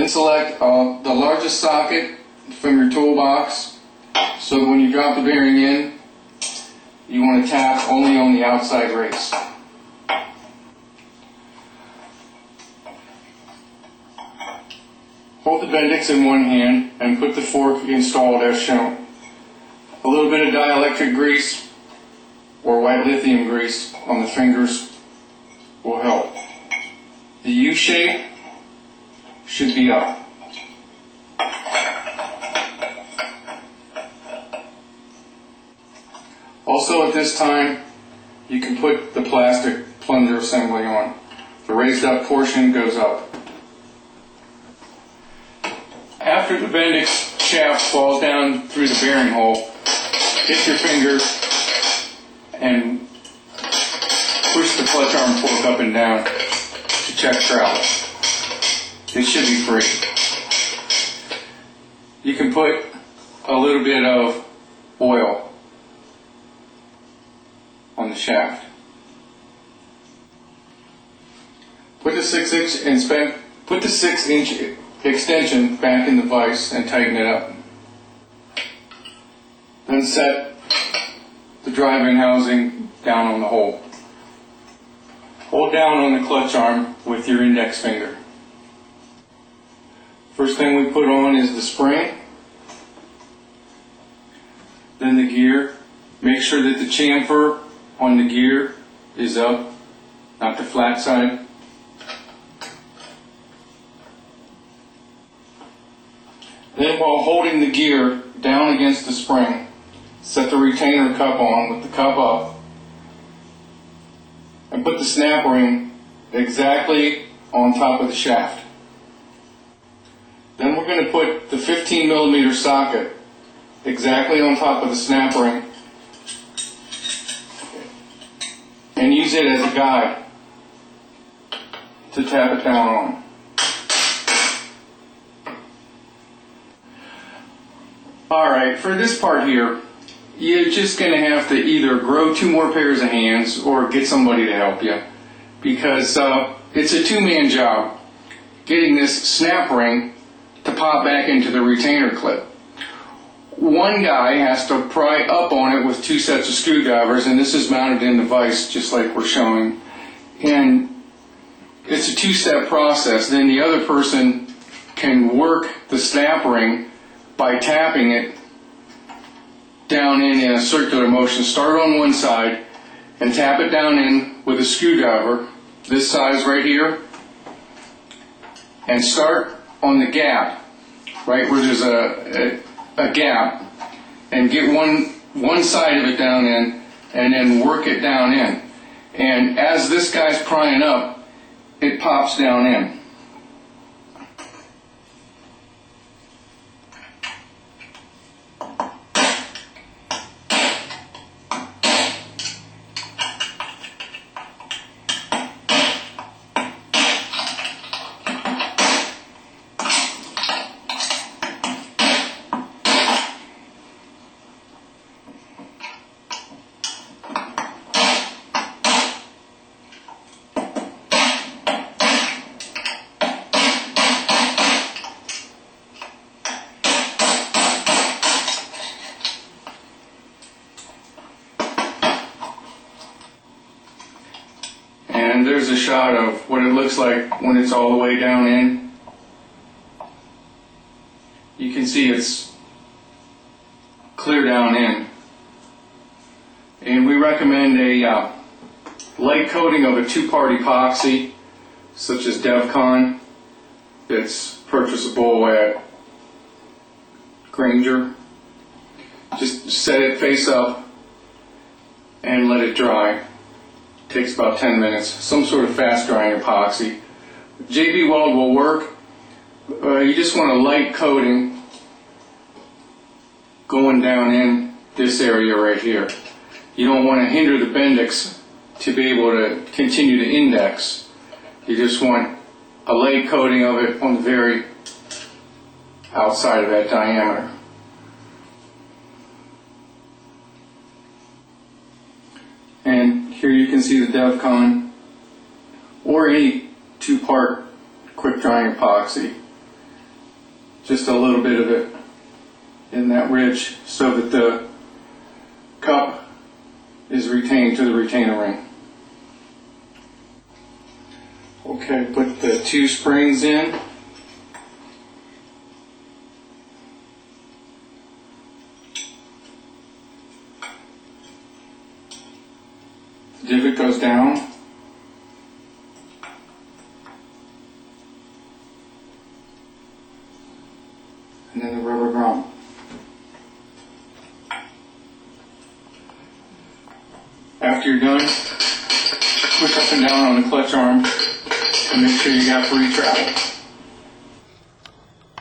Then select the largest socket from your toolbox, so that when you drop the bearing in, you want to tap only on the outside race. Hold the Bendix in one hand and put the fork installed as shown. A little bit of dielectric grease or white lithium grease on the fingers will help. The U shape should be up. Also at this time, you can put the plastic plunger assembly on. The raised up portion goes up. After the Bendix shaft falls down through the bearing hole, hit your finger and push the clutch arm fork up and down to check travel. It should be free. You can put a little bit of oil on the shaft. Put the 6-inch extension back in the vise and tighten it up. Then set the driving housing down on the hole. Hold down on the clutch arm with your index finger. First thing we put on is the spring, then the gear. Make sure that the chamfer on the gear is up, not the flat side. Then while holding the gear down against the spring, set the retainer cup on with the cup up and put the snap ring exactly on top of the shaft. Then we're going to put the 15mm socket exactly on top of the snap ring and use it as a guide to tap it down on. Alright, for this part here, you're just going to have to either grow 2 more pairs of hands or get somebody to help you, because it's a 2-man job getting this snap ring to pop back into the retainer clip. One guy has to pry up on it with 2 sets of screwdrivers, and this is mounted in the vise just like we're showing, and it's a 2-step process. Then the other person can work the snap ring by tapping it down in a circular motion. Start on one side and tap it down in with a screwdriver, this size right here, and start on the gap, right where there's a gap, and get one side of it down in, and then work it down in. And as this guy's prying up, it pops down in. And there's a shot of what it looks like when it's all the way down in. You can see it's clear down in. And we recommend a light coating of a 2-part epoxy, such as DevCon. It's purchasable at Granger. Just set it face up and let it dry. Takes about 10 minutes. Some sort of fast drying epoxy. JB Weld will work. You just want a light coating going down in this area right here. You don't want to hinder the Bendix to be able to continue to index. You just want a light coating of it on the very outside of that diameter. And here you can see the DevCon or any 2-part quick drying epoxy. just a little bit of it in that ridge so that the cup is retained to the retainer ring. Okay, put the 2 springs in. The divot goes down. And then the rubber grommet. After you're done, push up and down on the clutch arm to make sure you got free travel.